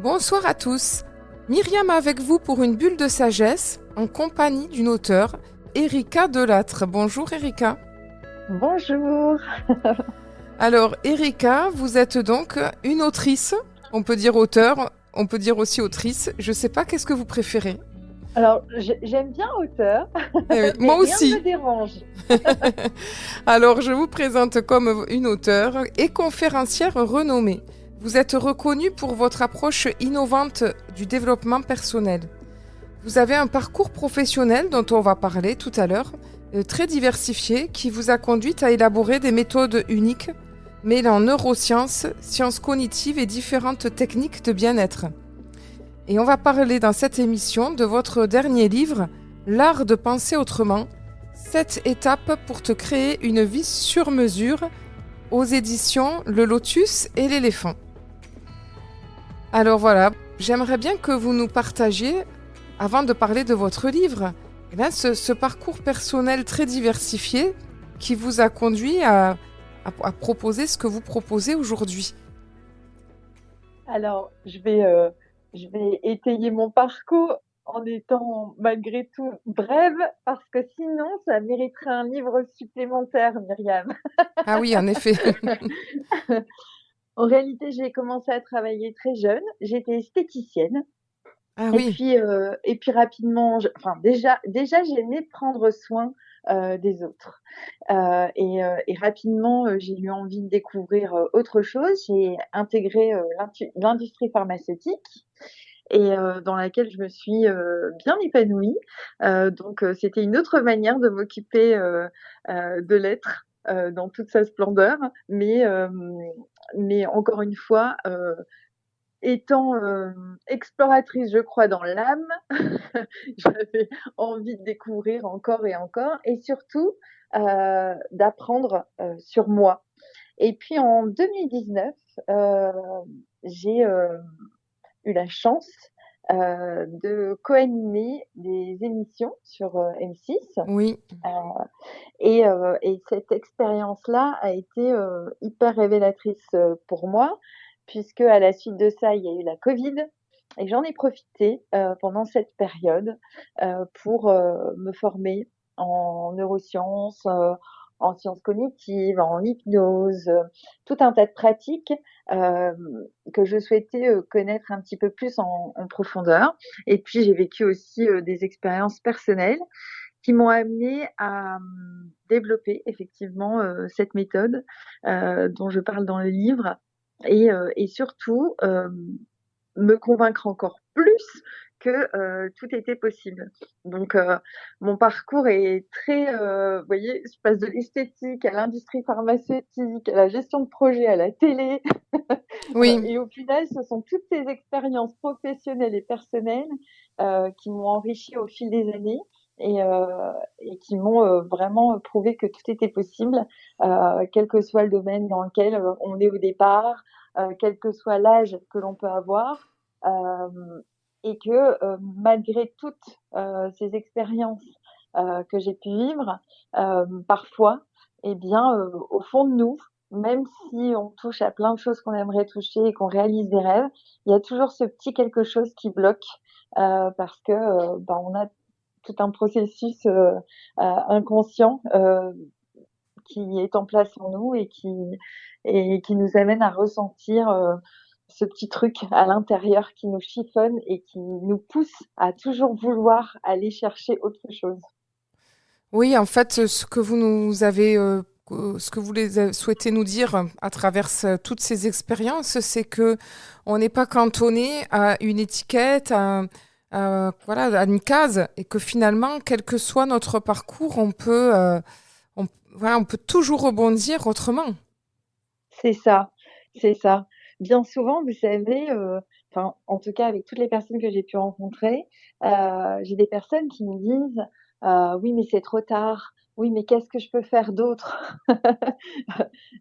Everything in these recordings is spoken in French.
Bonsoir à tous. Myriam avec vous pour une bulle de sagesse en compagnie d'une auteure, Erika Delattre. Bonjour Erika. Bonjour. Alors Erika, vous êtes donc une autrice, on peut dire auteur, on peut dire aussi autrice. Je sais pas, qu'est-ce que vous préférez? Alors, j'aime bien auteur, Eh oui, mais moi rien ne aussi. me dérange. Alors je vous présente comme une auteure et conférencière renommée. Vous êtes reconnue pour votre approche innovante du développement personnel. Vous avez un parcours professionnel dont on va parler tout à l'heure, très diversifié, qui vous a conduite à élaborer des méthodes uniques, mêlant neurosciences, sciences cognitives et différentes techniques de bien-être. Et on va parler dans cette émission de votre dernier livre, L'art de penser autrement, 7 étapes pour te créer une vie sur mesure, aux éditions Le Lotus et l'éléphant. Alors voilà, j'aimerais bien que vous nous partagiez, avant de parler de votre livre, eh bien, ce parcours personnel très diversifié qui vous a conduit à proposer ce que vous proposez aujourd'hui. Alors, je vais étayer mon parcours en étant malgré tout brève, parce que sinon, ça mériterait un livre supplémentaire, Myriam. Ah oui, en effet. En réalité, j'ai commencé à travailler très jeune. J'étais esthéticienne. Ah oui, Et puis rapidement, enfin déjà j'aimais prendre soin des autres. Et rapidement, j'ai eu envie de découvrir autre chose. J'ai intégré l'industrie pharmaceutique et dans laquelle je me suis bien épanouie. Donc c'était une autre manière de m'occuper de l'être dans toute sa splendeur, mais encore une fois, étant exploratrice, je crois, dans l'âme, j'avais envie de découvrir encore et encore, et surtout d'apprendre sur moi. Et puis en 2019, euh, j'ai eu la chance de co-animer des émissions sur M6. oui, Euh, et cette expérience-là a été hyper révélatrice pour moi, puisque à la suite de ça, il y a eu la Covid. Et j'en ai profité pendant cette période pour me former en neurosciences, en sciences cognitives, en hypnose, tout un tas de pratiques euh, que je souhaitais connaître un petit peu plus en profondeur. Et puis j'ai vécu aussi des expériences personnelles qui m'ont amené à développer effectivement cette méthode dont je parle dans le livre et surtout me convaincre encore plus que tout était possible. Donc mon parcours est très, vous voyez, je passe de l'esthétique à l'industrie pharmaceutique, à la gestion de projet, à la télé, oui. et au final, ce sont toutes ces expériences professionnelles et personnelles qui m'ont enrichi au fil des années et qui m'ont vraiment prouvé que tout était possible, quel que soit le domaine dans lequel on est au départ, quel que soit l'âge que l'on peut avoir, euh, et que malgré toutes ces expériences que j'ai pu vivre, parfois, eh bien, au fond de nous, même si on touche à plein de choses qu'on aimerait toucher et qu'on réalise des rêves, il y a toujours ce petit quelque chose qui bloque parce que on a tout un processus inconscient qui est en place en nous et qui nous amène à ressentir ce petit truc à l'intérieur qui nous chiffonne et qui nous pousse à toujours vouloir aller chercher autre chose. Oui, en fait, ce que vous nous avez, ce que vous souhaitez nous dire à travers toutes ces expériences, c'est que on n'est pas cantonné à une étiquette, voilà, à une case, et que finalement, quel que soit notre parcours, on, voilà, on peut toujours rebondir autrement. C'est ça, c'est ça. Bien souvent, vous savez, enfin, en tout cas avec toutes les personnes que j'ai pu rencontrer, j'ai des personnes qui me disent oui, mais c'est trop tard. Oui, mais qu'est-ce que je peux faire d'autre?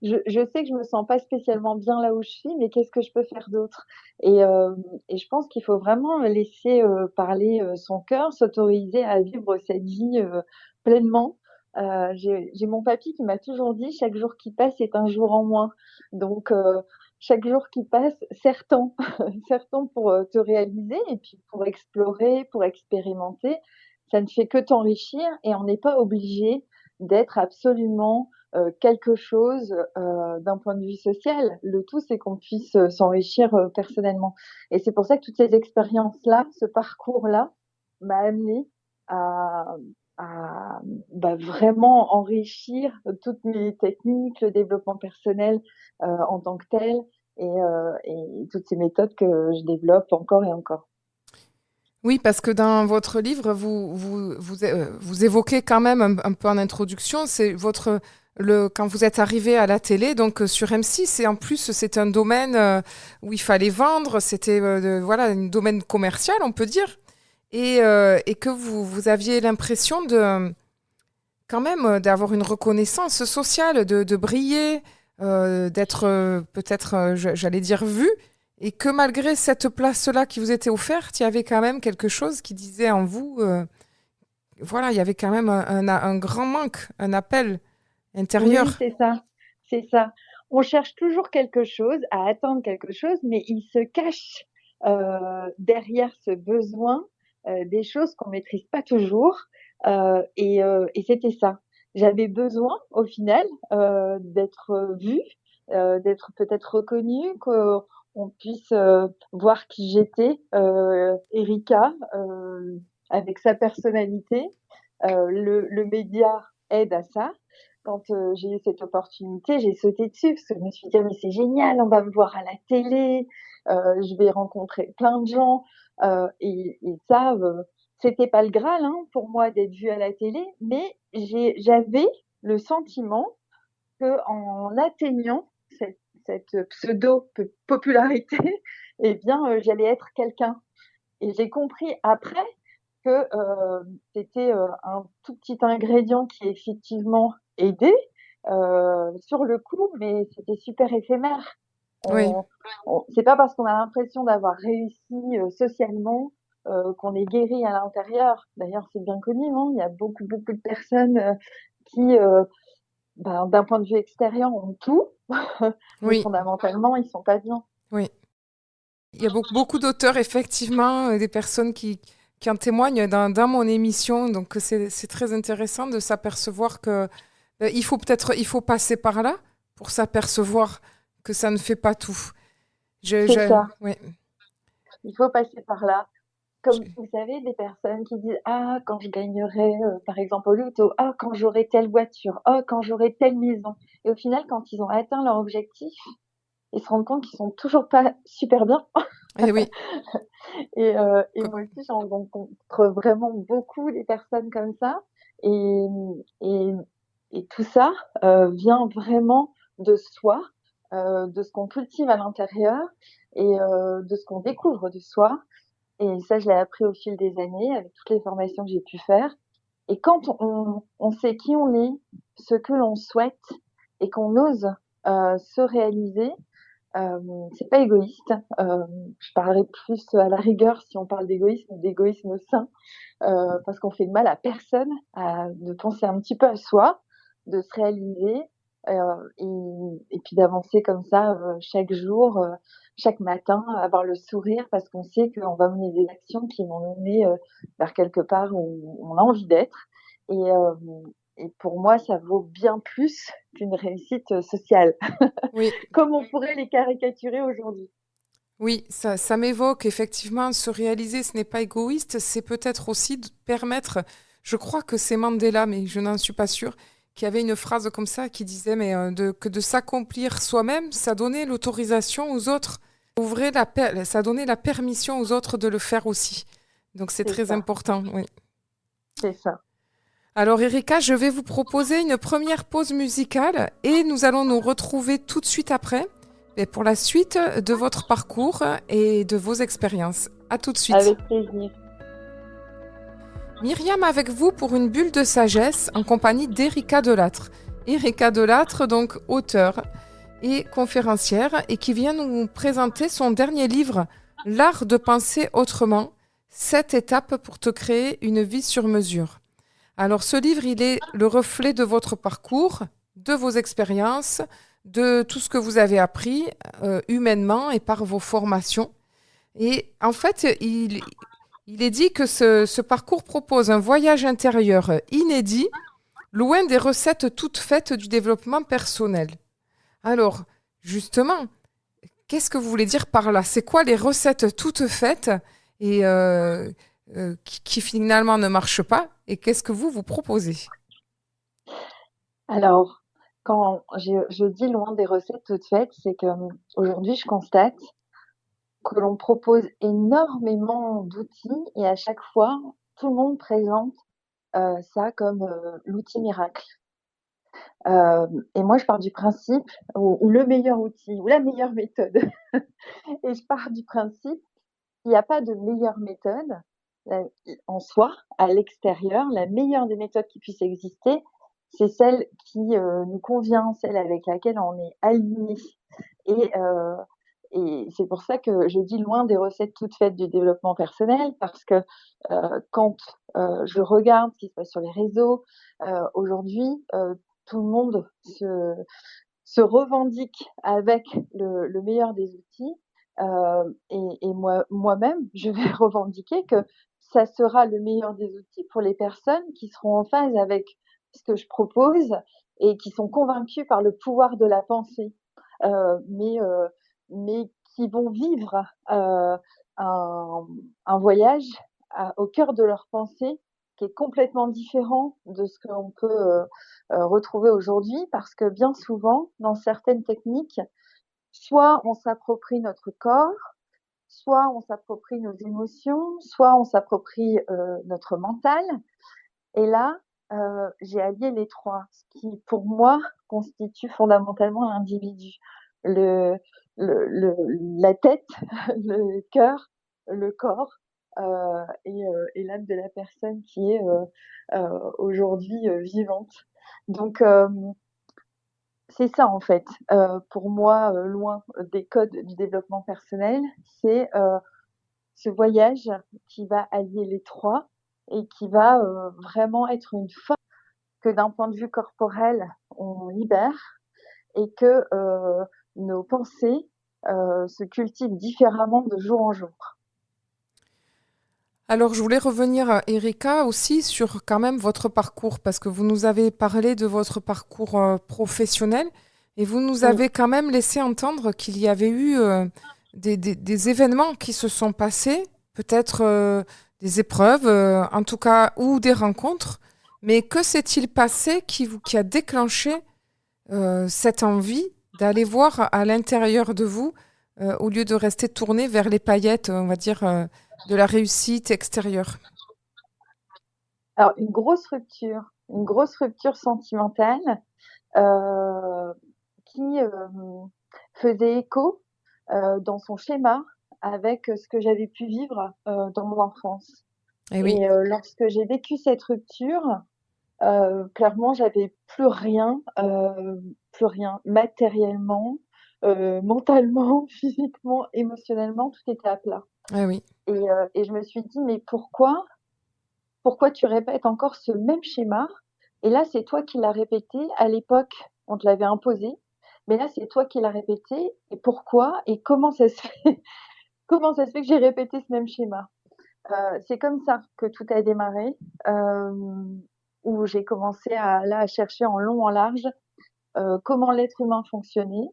Je sais que je me sens pas spécialement bien là où je suis, mais qu'est-ce que je peux faire d'autre? Et je pense qu'il faut vraiment laisser parler son cœur, s'autoriser à vivre cette vie pleinement. J'ai mon papy qui m'a toujours dit chaque jour qui passe est un jour en moins. Donc chaque jour qui passe sert tant, sert tant pour te réaliser et puis pour explorer, pour expérimenter. Ça ne fait que t'enrichir et on n'est pas obligé d'être absolument quelque chose d'un point de vue social. Le tout, c'est qu'on puisse s'enrichir personnellement. Et c'est pour ça que toutes ces expériences-là, ce parcours-là, m'a amené à, à vraiment enrichir toutes mes techniques, le développement personnel en tant que tel, et toutes ces méthodes que je développe encore et encore. Oui, parce que dans votre livre, vous évoquez quand même un peu en introduction, c'est quand vous êtes arrivé à la télé, donc sur M6, et en plus c'est un domaine où il fallait vendre, c'était voilà, un domaine commercial, on peut dire, et que vous aviez l'impression quand même d'avoir une reconnaissance sociale, de briller, d'être peut-être, j'allais dire, vu, et que malgré cette place-là qui vous était offerte, il y avait quand même quelque chose qui disait en vous, voilà, il y avait quand même un grand manque, un appel Oui, intérieur. c'est ça, c'est ça. On cherche toujours quelque chose, à atteindre quelque chose, mais il se cache derrière ce besoin des choses qu'on maîtrise pas toujours. Et c'était ça. J'avais besoin, au final, d'être vue, d'être peut-être reconnue, qu'on puisse voir qui j'étais, Erika, avec sa personnalité. Le média aide à ça. Quand j'ai eu cette opportunité, j'ai sauté dessus parce que je me suis dit, mais c'est génial, on va me voir à la télé, je vais rencontrer plein de gens. Et ça, c'était pas le Graal hein, pour moi d'être vue à la télé, mais j'avais le sentiment que en atteignant cette pseudo-popularité, eh bien, j'allais être quelqu'un. Et j'ai compris après que c'était un tout petit ingrédient qui effectivement aidait sur le coup, mais c'était super éphémère. Oui, C'est pas parce qu'on a l'impression d'avoir réussi socialement qu'on est guéri à l'intérieur. D'ailleurs, c'est bien connu, hein, il y a beaucoup de personnes qui, d'un point de vue extérieur, ont tout, mais oui, fondamentalement, ils sont pas bien. oui. Il y a beaucoup d'auteurs, effectivement, des personnes qui en témoignent dans mon émission. Donc, c'est très intéressant de s'apercevoir que il faut passer par là pour s'apercevoir que ça ne fait pas tout. C'est ça. Ouais, Il faut passer par là. Comme je- vous savez, des personnes qui disent ah quand je gagnerai par exemple au loto, ah quand j'aurai telle voiture, ah quand j'aurai telle maison. Et au final, quand ils ont atteint leur objectif, ils se rendent compte qu'ils sont toujours pas super bien. eh oui, Et co- moi aussi, j'en rencontre vraiment beaucoup des personnes comme ça. Et, et, et tout ça vient vraiment de soi, de ce qu'on cultive à l'intérieur et de ce qu'on découvre de soi. Et ça, je l'ai appris au fil des années avec toutes les formations que j'ai pu faire. Et quand on sait qui on est, ce que l'on souhaite et qu'on ose se réaliser, c'est pas égoïste. Je parlerai plus à la rigueur si on parle d'égoïsme sain, parce qu'on fait de mal à personne, de penser un petit peu à soi, de se réaliser, et puis d'avancer comme ça chaque jour, chaque matin, avoir le sourire parce qu'on sait qu'on va mener des actions qui vont nous mener vers quelque part où on a envie d'être. Et, euh, et pour moi, ça vaut bien plus qu'une réussite sociale, oui, comme on pourrait les caricaturer aujourd'hui. oui, ça m'évoque effectivement se réaliser, ce n'est pas égoïste, c'est peut-être aussi de permettre, je crois que c'est Mandela, mais je n'en suis pas sûre, qui avait une phrase comme ça qui disait que de s'accomplir soi-même, ça donnait l'autorisation aux autres, ça donnait la permission aux autres de le faire aussi. Donc c'est C'est très ça, important, oui. c'est ça. Alors Erika, je vais vous proposer une première pause musicale et nous allons nous retrouver tout de suite après et pour la suite de votre parcours et de vos expériences. À tout de suite. Avec plaisir. Myriam avec vous pour une bulle de sagesse en compagnie d'Erika Delattre. Erika Delattre, donc auteure et conférencière et qui vient nous présenter son dernier livre, L'art de penser autrement, 7 étapes pour te créer une vie sur mesure. Alors ce livre, il est le reflet de votre parcours, de vos expériences, de tout ce que vous avez appris humainement et par vos formations. Et en fait, il est dit que ce parcours propose un voyage intérieur inédit, loin des recettes toutes faites du développement personnel. Alors, justement, qu'est-ce que vous voulez dire par là? C'est quoi les recettes toutes faites et qui finalement ne marchent pas? Et qu'est-ce que vous proposez? Alors, quand je dis loin des recettes toutes faites, c'est que aujourd'hui, je constate que l'on propose énormément d'outils et à chaque fois, tout le monde présente ça comme l'outil miracle. Et moi, je pars du principe, ou le meilleur outil, ou la meilleure méthode. Et je pars du principe qu'il n'y a pas de meilleure méthode en soi, à l'extérieur. La meilleure des méthodes qui puisse exister, c'est celle qui nous convient, celle avec laquelle on est aligné. Et, euh, et c'est pour ça que je dis loin des recettes toutes faites du développement personnel, parce que quand je regarde ce qui se passe sur les réseaux, aujourd'hui, tout le monde se revendique avec le meilleur des outils. Et moi-même, je vais revendiquer que ça sera le meilleur des outils pour les personnes qui seront en phase avec ce que je propose et qui sont convaincues par le pouvoir de la pensée, euh, mais, euh, mais qui vont vivre un voyage au cœur de leur pensée qui est complètement différent de ce que l'on peut retrouver aujourd'hui, parce que bien souvent, dans certaines techniques, soit on s'approprie notre corps, soit on s'approprie nos émotions, soit on s'approprie notre mental. Et là, j'ai allié les trois, ce qui, pour moi, constitue fondamentalement l'individu. Le, la tête, le cœur, le corps et l'âme de la personne qui est aujourd'hui vivante. Donc, c'est ça, en fait, pour moi, loin des codes du développement personnel, c'est ce voyage qui va allier les trois et qui va vraiment être une force que d'un point de vue corporel, on libère et que nos pensées se cultivent différemment de jour en jour. Alors, je voulais revenir, Erika, aussi sur quand même votre parcours, parce que vous nous avez parlé de votre parcours professionnel et vous nous Oui. avez quand même laissé entendre qu'il y avait eu des événements qui se sont passés, peut-être des épreuves, en tout cas, ou des rencontres. Mais que s'est-il passé qui a déclenché cette envie d'aller voir à l'intérieur de vous, au lieu de rester tourné vers les paillettes, on va dire, de la réussite extérieure? Alors, une grosse rupture sentimentale euh, qui faisait écho dans son schéma avec ce que j'avais pu vivre dans mon enfance. Eh oui, Et lorsque j'ai vécu cette rupture, clairement, j'avais plus rien matériellement, mentalement, physiquement, émotionnellement, tout était à plat. eh oui. Et je me suis dit, mais pourquoi tu répètes encore ce même schéma? Et là, c'est toi qui l'as répété. À l'époque, on te l'avait imposé. Mais là, c'est toi qui l'as répété. Et pourquoi? Et comment ça se fait? Comment ça se fait que j'ai répété ce même schéma? C'est comme ça que tout a démarré, où j'ai commencé à chercher en long, en large, comment l'être humain fonctionnait,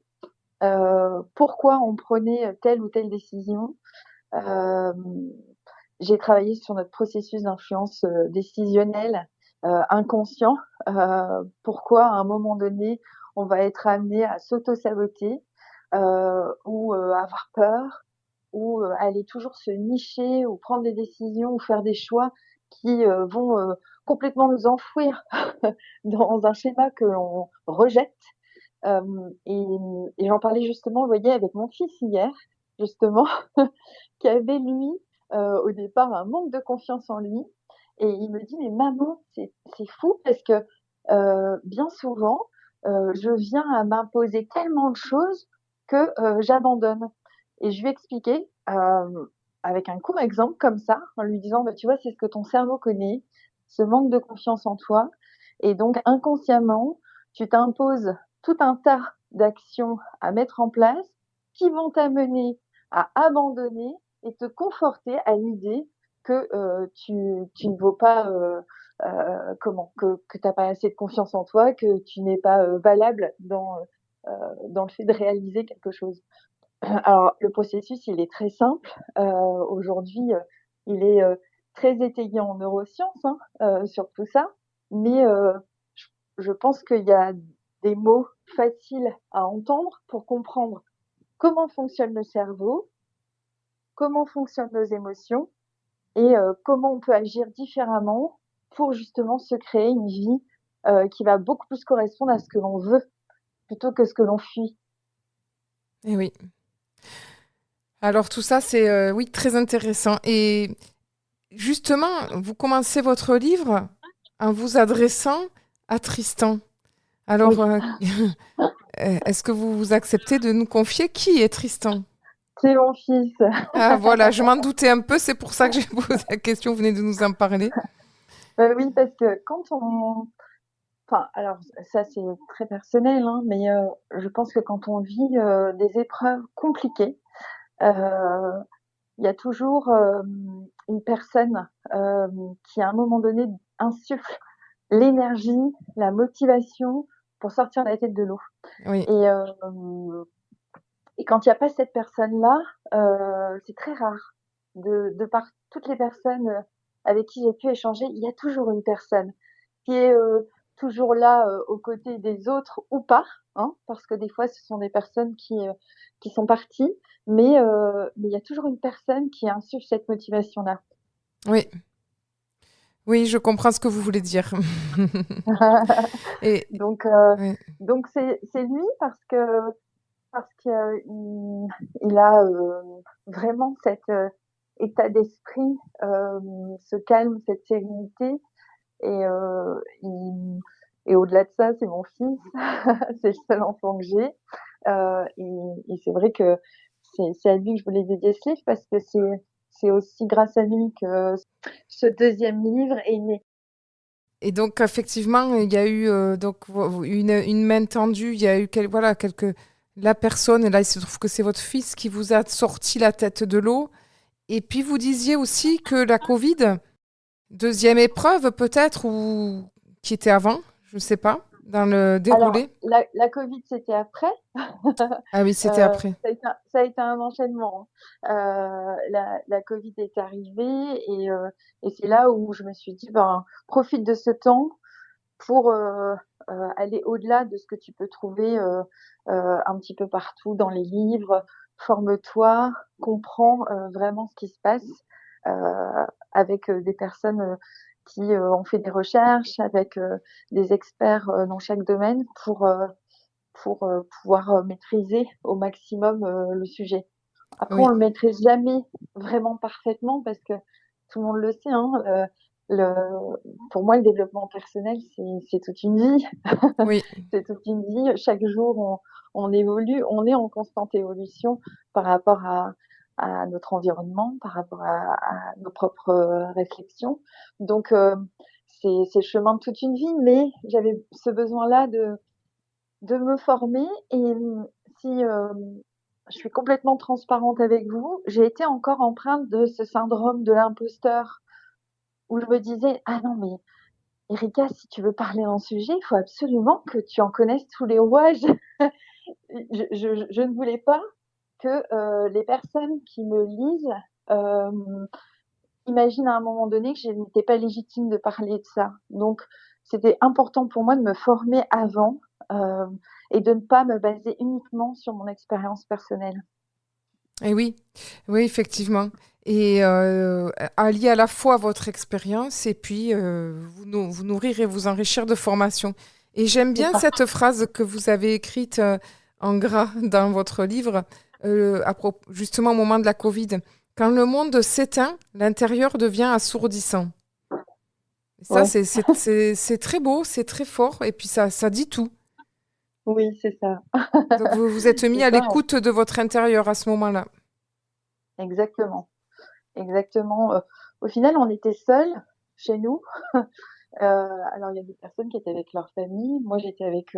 pourquoi on prenait telle ou telle décision. Euh, j'ai travaillé sur notre processus d'influence décisionnelle inconscient. Pourquoi à un moment donné, on va être amené à s'auto-saboter ou avoir peur ou aller toujours se nicher ou prendre des décisions ou faire des choix qui vont complètement nous enfouir dans un schéma que l'on rejette. Et, et j'en parlais justement, vous voyez, avec mon fils hier, justement, qui avait, lui, au départ, un manque de confiance en lui. Et il me dit, mais maman, c'est fou parce que bien souvent, je viens à m'imposer tellement de choses que j'abandonne. Et je lui ai expliqué, avec un court exemple comme ça, en lui disant, bah, tu vois, c'est ce que ton cerveau connaît, ce manque de confiance en toi. Et donc, inconsciemment, tu t'imposes tout un tas d'actions à mettre en place qui vont t'amener à abandonner et te conforter à l'idée que tu ne vaux pas, que tu n'as pas assez de confiance en toi, que tu n'es pas valable dans le fait de réaliser quelque chose. Alors, le processus, il est très simple. Aujourd'hui, il est très étayé en neurosciences sur tout ça, mais je pense qu'il y a des mots faciles à entendre pour comprendre comment fonctionne le cerveau, comment fonctionnent nos émotions et comment on peut agir différemment pour justement se créer une vie qui va beaucoup plus correspondre à ce que l'on veut plutôt que ce que l'on fuit. Et oui. Alors tout ça, c'est oui, très intéressant. Et justement, vous commencez votre livre en vous adressant à Tristan. Alors, Oui, est-ce que vous acceptez de nous confier qui est Tristan? c'est mon fils. Ah voilà, je m'en doutais un peu, c'est pour ça que j'ai posé la question, vous venez de nous en parler. Oui, parce que quand on... Enfin, alors ça c'est très personnel, hein, mais je pense que quand on vit des épreuves compliquées, euh, il y a toujours une personne qui à un moment donné insuffle l'énergie, la motivation pour sortir la tête de l'eau. Oui, Et, et quand il n'y a pas cette personne-là, c'est très rare. De par toutes les personnes avec qui j'ai pu échanger, il y a toujours une personne qui est toujours là aux côtés des autres ou pas, hein, parce que des fois ce sont des personnes qui sont parties, mais il y a toujours une personne qui insuffle cette motivation-là. oui, oui, je comprends ce que vous voulez dire. Et donc ouais, donc c'est lui parce qu'il il a vraiment cet état d'esprit, ce calme, cette sérénité. Et, et au-delà de ça, c'est mon fils, c'est le seul enfant que j'ai. Et c'est vrai que c'est à lui que je voulais dédier ce livre parce que c'est aussi grâce à lui que ce deuxième livre est né. et donc effectivement, il y a eu donc une main tendue, il y a eu voilà quelques la personne, et là il se trouve que c'est votre fils qui vous a sorti la tête de l'eau. Et puis vous disiez aussi que la Covid, deuxième épreuve peut-être, ou qui était avant, je ne sais pas, dans le Alors, déroulé. la Covid, c'était après. Ah oui, c'était après. Ça a été un enchaînement, hein. La Covid est arrivée et c'est là où je me suis dit, ben, profite de ce temps pour aller au-delà de ce que tu peux trouver un petit peu partout dans les livres. Forme-toi, comprends vraiment ce qui se passe avec des personnes qui ont fait des recherches, avec des experts dans chaque domaine pour pouvoir maîtriser au maximum le sujet. Après, on Oui, le maîtrise jamais vraiment parfaitement parce que tout le monde le sait, hein, le, pour moi, le développement personnel, c'est toute une vie. oui, C'est toute une vie. Chaque jour, on évolue, on est en constante évolution par rapport à notre environnement, par rapport à nos propres réflexions. Donc, c'est le chemin de toute une vie, mais j'avais ce besoin-là de me former et si je suis complètement transparente avec vous, j'ai été encore empreinte de ce syndrome de l'imposteur où je me disais ah non mais Erika, si tu veux parler d'un sujet, il faut absolument que tu en connaisses tous les rouages. Je ne voulais pas que les personnes qui me lisent imaginent à un moment donné que je n'étais pas légitime de parler de ça. Donc, c'était important pour moi de me former avant euh, et de ne pas me baser uniquement sur mon expérience personnelle. et oui, oui, effectivement. Et allier à la fois votre expérience et puis vous nourrir et vous enrichir de formation. Et j'aime C'est bien ça. cette phrase que vous avez écrite en gras dans votre livre, justement au moment de la Covid. Quand le monde s'éteint, l'intérieur devient assourdissant. Et ça, Ouais, c'est très beau, c'est très fort, et puis ça dit tout. oui, c'est ça. Donc vous vous êtes mis C'est à ça, l'écoute de votre intérieur à ce moment-là. exactement. Exactement. Au final, on était seuls chez nous. Alors, il y a des personnes qui étaient avec leur famille. Moi, j'étais avec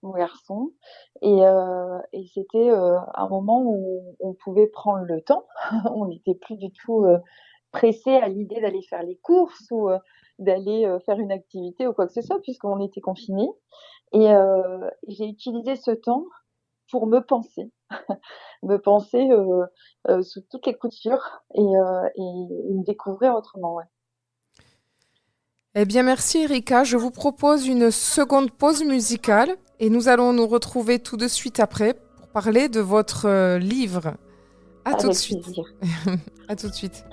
mon garçon. Et c'était un moment où on pouvait prendre le temps. On n'était plus du tout pressé à l'idée d'aller faire les courses ou d'aller faire une activité ou quoi que ce soit, puisqu'on était confinés. J'ai utilisé ce temps pour me penser sous toutes les coutures et me découvrir autrement. Ouais. Eh bien, merci Erika. Je vous propose une seconde pause musicale et nous allons nous retrouver tout de suite après pour parler de votre livre. À tout de Avec suite. plaisir. À tout de suite.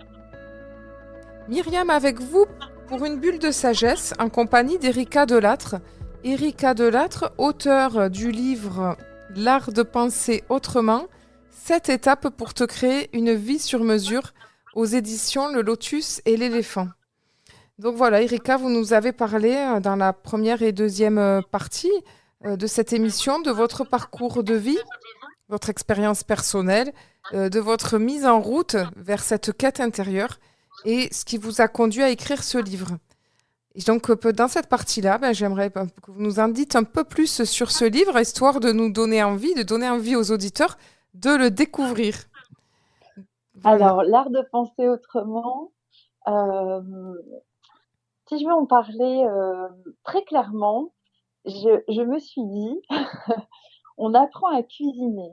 Myriam avec vous pour une bulle de sagesse en compagnie d'Erika Delattre. Erika Delattre, auteure du livre L'art de penser autrement, 7 étapes pour te créer une vie sur mesure aux éditions Le Lotus et l'Éléphant. Donc voilà, Erika, vous nous avez parlé dans la première et deuxième partie de cette émission de votre parcours de vie, votre expérience personnelle, de votre mise en route vers cette quête intérieure et ce qui vous a conduit à écrire ce livre. Et donc, dans cette partie-là, j'aimerais que vous nous en dites un peu plus sur ce livre, histoire de nous donner envie, de donner envie aux auditeurs de le découvrir. Voilà. Alors, l'art de penser autrement, euh, si je veux en parler très clairement, je me suis dit, on apprend à cuisiner,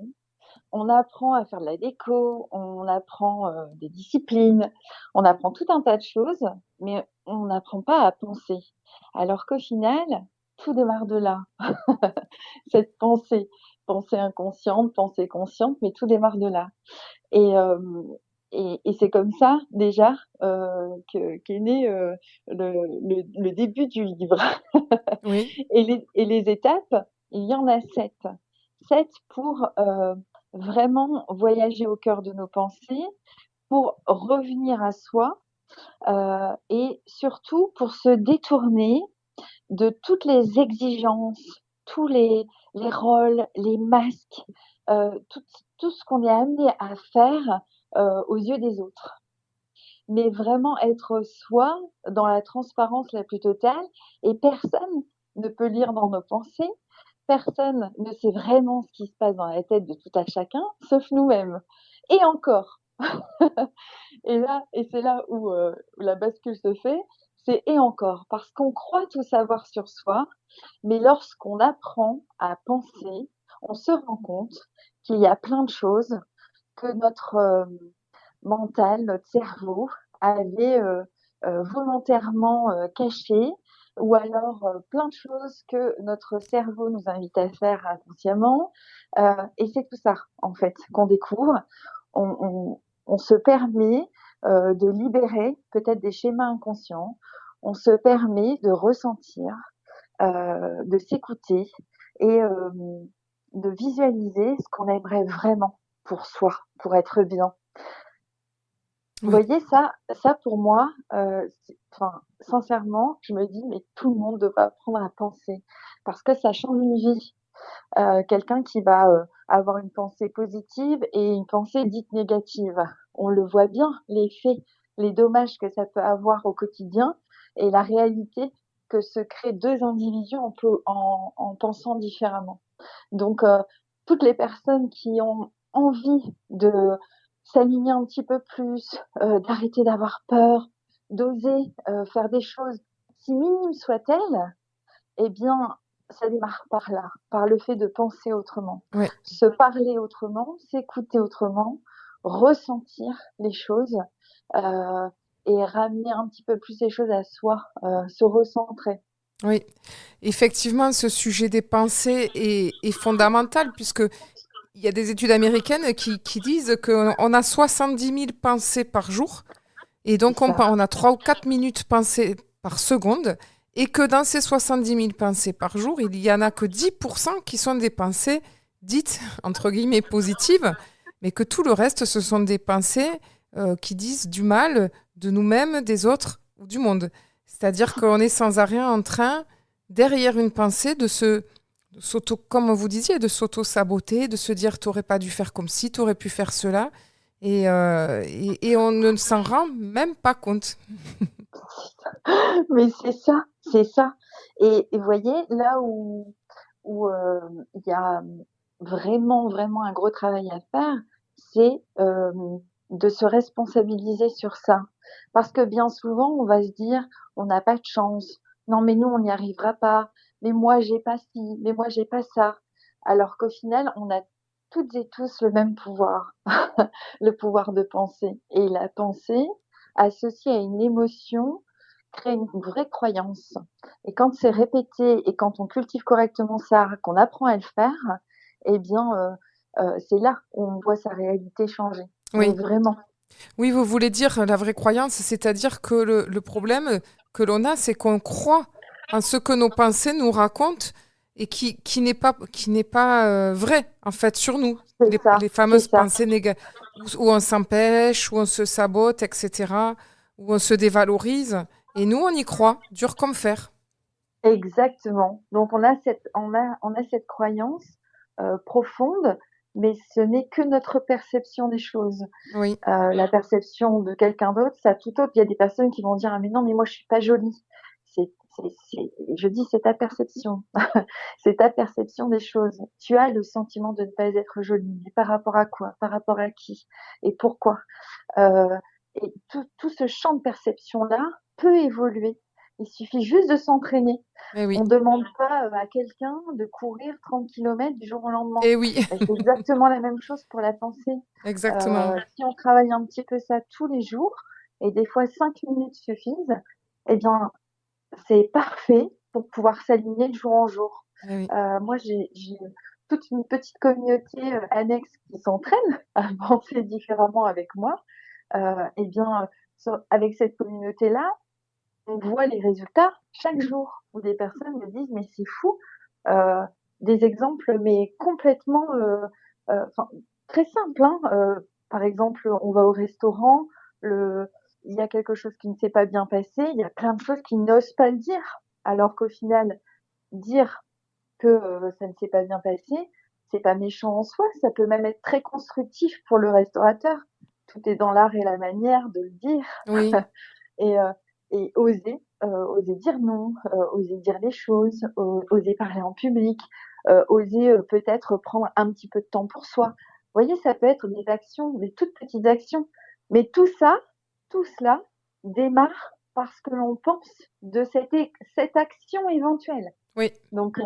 on apprend à faire de la déco, on apprend des disciplines, on apprend tout un tas de choses, mais on n'apprend pas à penser. Alors qu'au final, tout démarre de là. Cette pensée inconsciente, pensée consciente, mais tout démarre de là. Et, euh, et c'est comme ça déjà qu'est né le début du livre. Oui. Et les étapes, il y en a 7. 7 pour vraiment voyager au cœur de nos pensées, pour revenir à soi et surtout pour se détourner de toutes les exigences, tous les rôles, les masques, tout, tout ce qu'on est amené à faire aux yeux des autres. Mais vraiment être soi dans la transparence la plus totale et personne ne peut lire dans nos pensées, personne ne sait vraiment ce qui se passe dans la tête de tout à chacun, sauf nous-mêmes. Et encore. Et c'est là où la bascule se fait, c'est et encore, parce qu'on croit tout savoir sur soi, mais lorsqu'on apprend à penser, on se rend compte qu'il y a plein de choses que notre mental, notre cerveau avait volontairement cachées, ou alors plein de choses que notre cerveau nous invite à faire inconsciemment. Et c'est tout ça, en fait, qu'on découvre. On se permet de libérer peut-être des schémas inconscients. On se permet de ressentir, de s'écouter et de visualiser ce qu'on aimerait vraiment pour soi, pour être bien. Vous Oui. voyez, ça pour moi, sincèrement, je me dis, mais tout le monde devrait apprendre à penser parce que ça change une vie. Quelqu'un qui va avoir une pensée positive et une pensée dite négative. On le voit bien, les faits, les dommages que ça peut avoir au quotidien et la réalité que se créent deux individus en pensant différemment. Donc, toutes les personnes qui ont envie de s'aligner un petit peu plus, d'arrêter d'avoir peur, d'oser faire des choses, si minimes soient-elles, eh bien, ça démarre par là, par le fait de penser autrement, Oui. se parler autrement, s'écouter autrement, ressentir les choses et ramener un petit peu plus les choses à soi, se recentrer. Oui, effectivement, ce sujet des pensées est fondamental puisque il y a des études américaines qui disent qu'on a 70 000 pensées par jour et C'est donc ça. on a 3 ou 4 minutes pensées par seconde et que dans ces 70 000 pensées par jour, il y en a que 10% qui sont des pensées dites, entre guillemets, positives, mais que tout le reste, ce sont des pensées qui disent du mal de nous-mêmes, des autres ou du monde. C'est-à-dire qu'on est sans arrêt en train, derrière une pensée, de s'auto, comme vous disiez, de s'auto-saboter, de se dire t'aurais pas dû faire comme ci, t'aurais pu faire cela. Et on ne s'en rend même pas compte. Mais c'est ça, c'est ça. Et vous voyez, là où où il y a vraiment, vraiment un gros travail à faire, c'est de se responsabiliser sur ça. Parce que bien souvent, on va se dire, on n'a pas de chance. Non, mais nous, on n'y arrivera pas. Mais moi, j'ai pas ci. Mais moi, j'ai pas ça. Alors qu'au final, on a toutes et tous le même pouvoir, le pouvoir de penser. Et la pensée, associée à une émotion, crée une vraie croyance. Et quand c'est répété et quand on cultive correctement ça, qu'on apprend à le faire, eh bien, c'est là où on voit sa réalité changer. Mais Oui. vraiment. Oui, vous voulez dire la vraie croyance, c'est-à-dire que le problème que l'on a, c'est qu'on croit en ce que nos pensées nous racontent et qui n'est pas vrai, en fait, sur nous. C'est ça, Les c'est fameuses ça. pensées négatives, où on s'empêche, où on se sabote, etc., où on se dévalorise. Et nous, on y croit, dur comme fer. Exactement. Donc on a cette croyance profonde, mais ce n'est que notre perception des choses. Oui, La perception de quelqu'un d'autre, ça tout autre. Il y a des personnes qui vont dire ah mais non mais moi je suis pas jolie. Je dis c'est ta perception, c'est ta perception des choses. Tu as le sentiment de ne pas être jolie, mais par rapport à quoi? Par rapport à qui? Et pourquoi? Euh, et tout ce champ de perception là peut évoluer. Il suffit juste de s'entraîner. eh oui, On ne demande pas à quelqu'un de courir 30 kilomètres du jour au lendemain. eh oui, Ben, c'est exactement la même chose pour la pensée. exactement. Si on travaille un petit peu ça tous les jours, et des fois 5 minutes suffisent, eh bien, c'est parfait pour pouvoir s'aligner de jour en jour. Eh oui, Moi, j'ai toute une petite communauté annexe qui s'entraîne à penser différemment avec moi. Eh bien, avec cette communauté-là, on voit les résultats chaque jour où des personnes me disent mais c'est fou, euh, des exemples mais complètement enfin, très simples. Hein. Par exemple, on va au restaurant, il y a quelque chose qui ne s'est pas bien passé, il y a plein de choses qui n'osent pas le dire, alors qu'au final, dire que ça ne s'est pas bien passé, c'est pas méchant en soi, ça peut même être très constructif pour le restaurateur. Tout est dans l'art et la manière de le dire. oui, et, euh, et oser dire non, oser dire les choses, oser parler en public, oser peut-être prendre un petit peu de temps pour soi. Vous voyez, ça peut être des actions, des toutes petites actions. Mais tout ça, tout cela démarre parce que l'on pense de cette action éventuelle. oui. Donc,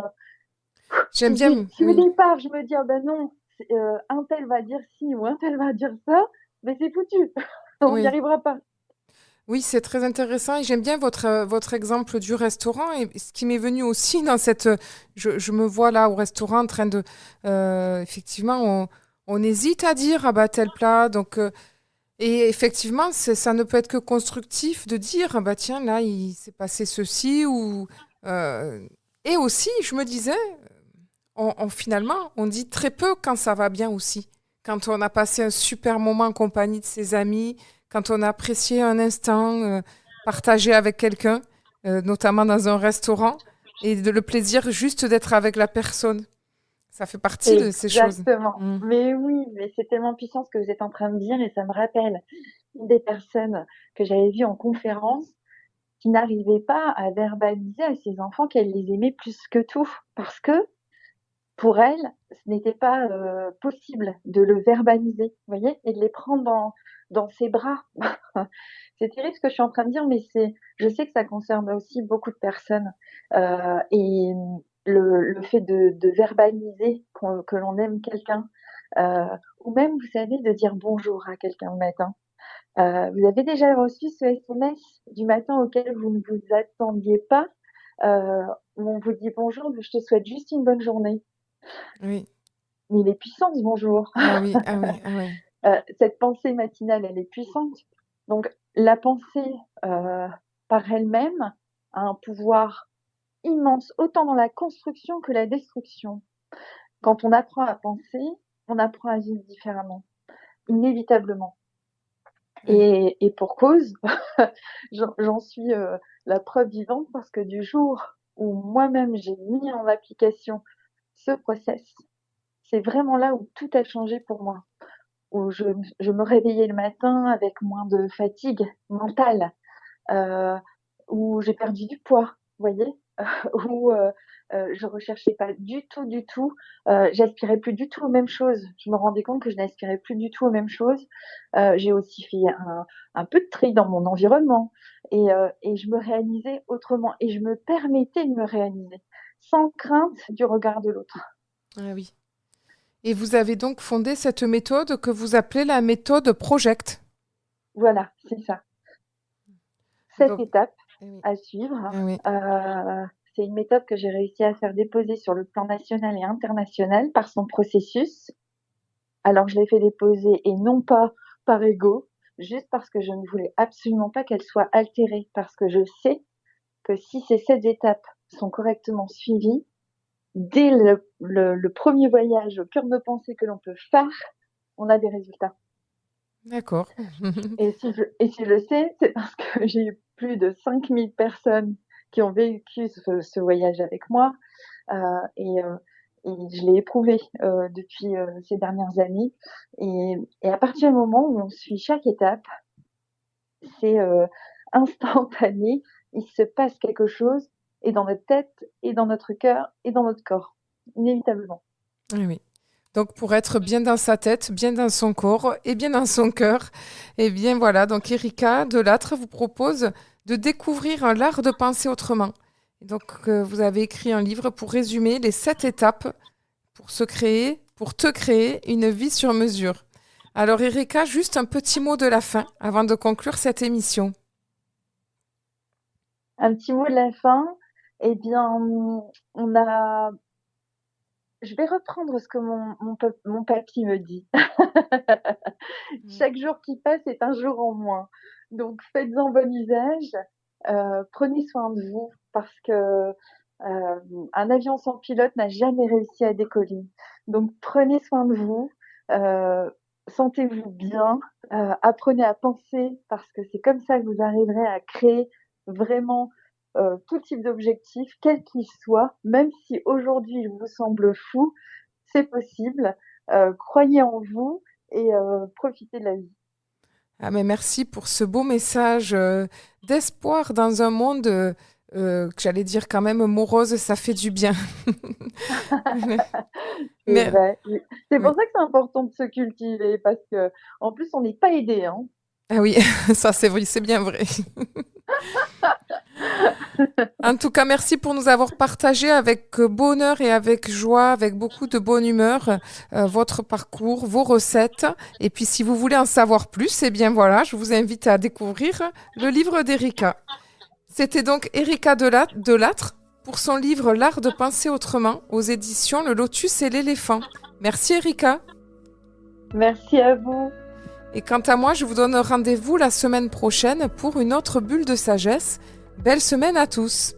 J'aime bien, si au oui. départ je me dis, ah ben non, un tel va dire ci ou un tel va dire ça, mais c'est foutu, on n'y Oui. arrivera pas. Oui, c'est très intéressant et j'aime bien votre exemple du restaurant. Et ce qui m'est venu aussi dans cette... je me vois là au restaurant en train de... effectivement, on hésite à dire, ah bah tel plat. Donc, et effectivement, ça ne peut être que constructif de dire, ah bah tiens, là, il s'est passé ceci. Ou, et aussi, je me disais, finalement, on dit très peu quand ça va bien aussi. Quand on a passé un super moment en compagnie de ses amis, quand on a apprécié un instant partagé avec quelqu'un, notamment dans un restaurant, et le plaisir juste d'être avec la personne. Ça fait partie de ces choses. Exactement. Mm. Mais oui, mais c'est tellement puissant ce que vous êtes en train de dire et ça me rappelle une des personnes que j'avais vues en conférence qui n'arrivait pas à verbaliser à ses enfants qu'elle les aimait plus que tout parce que pour elle, ce n'était pas possible de le verbaliser, vous voyez, et de les prendre dans ses bras. C'est terrible ce que je suis en train de dire, mais je sais que ça concerne aussi beaucoup de personnes. Et le fait de verbaliser que l'on aime quelqu'un, ou même, vous savez, de dire bonjour à quelqu'un le matin. Vous avez déjà reçu ce SMS du matin auquel vous ne vous attendiez pas, où on vous dit bonjour, je te souhaite juste une bonne journée. Oui. Mais il est puissant ce bonjour. Ah oui, ah oui, ah oui. Cette pensée matinale, elle est puissante. Donc la pensée par elle-même a un pouvoir immense, autant dans la construction que la destruction. Quand on apprend à penser, on apprend à vivre différemment, inévitablement. Oui. Et pour cause, j'en suis la preuve vivante parce que du jour où moi-même j'ai mis en application ce process, c'est vraiment là où tout a changé pour moi. Où je me réveillais le matin avec moins de fatigue mentale, euh, où j'ai perdu du poids, vous voyez. où je recherchais pas du tout, j'aspirais plus du tout aux mêmes choses. Je me rendais compte que je n'aspirais plus du tout aux mêmes choses. J'ai aussi fait un peu de tri dans mon environnement et je me réalisais autrement et je me permettais de me réaliser sans crainte du regard de l'autre. Ah oui. Et vous avez donc fondé cette méthode que vous appelez la méthode Project. Voilà, c'est ça. 7 Donc, étapes oui. à suivre. Ah oui. C'est une méthode que j'ai réussi à faire déposer sur le plan national et international par son processus. Alors, je l'ai fait déposer et non pas par ego, juste parce que je ne voulais absolument pas qu'elle soit altérée, parce que je sais que si ces 7 étapes sont correctement suivies, dès le premier voyage au cœur de nos pensées que l'on peut faire, on a des résultats. D'accord. Et si je le sais, c'est parce que j'ai eu plus de 5000 personnes qui ont vécu ce voyage avec moi et je l'ai éprouvé depuis ces dernières années. Et à partir du moment où on suit chaque étape, c'est instantané. Il se passe quelque chose, et dans notre tête, et dans notre cœur, et dans notre corps, inévitablement. Oui, oui. Donc, pour être bien dans sa tête, bien dans son corps et bien dans son cœur, eh bien voilà. Donc, Erika Delattre vous propose de découvrir l'art de penser autrement. Et donc, vous avez écrit un livre pour résumer les 7 étapes pour te créer une vie sur mesure. Alors, Erika, juste un petit mot de la fin avant de conclure cette émission. Un petit mot de la fin. Eh bien, je vais reprendre ce que mon papy me dit. Chaque jour qui passe est un jour en moins. Donc, faites-en bon usage. Prenez soin de vous parce que un avion sans pilote n'a jamais réussi à décoller. Donc, prenez soin de vous. Sentez-vous bien. Apprenez à penser parce que c'est comme ça que vous arriverez à créer vraiment tout type d'objectif, quel qu'il soit, même si aujourd'hui il vous semble fou, c'est possible. Croyez en vous et profitez de la vie. Ah, mais merci pour ce beau message d'espoir dans un monde que j'allais dire quand même morose, ça fait du bien. C'est Mais, vrai. Oui. C'est pour oui. ça que c'est important de se cultiver parce que en plus on n'est pas aidé, hein. Ah oui, ça c'est vrai, c'est bien vrai. En tout cas, merci pour nous avoir partagé avec bonheur et avec joie, avec beaucoup de bonne humeur, votre parcours, vos recettes. Et puis, si vous voulez en savoir plus, eh bien voilà, je vous invite à découvrir le livre d'Erika. C'était donc Erika Delattre pour son livre L'art de penser autrement aux éditions Le Lotus et l'éléphant. Merci Erika. Merci à vous. Et quant à moi, je vous donne rendez-vous la semaine prochaine pour une autre bulle de sagesse. Belle semaine à tous.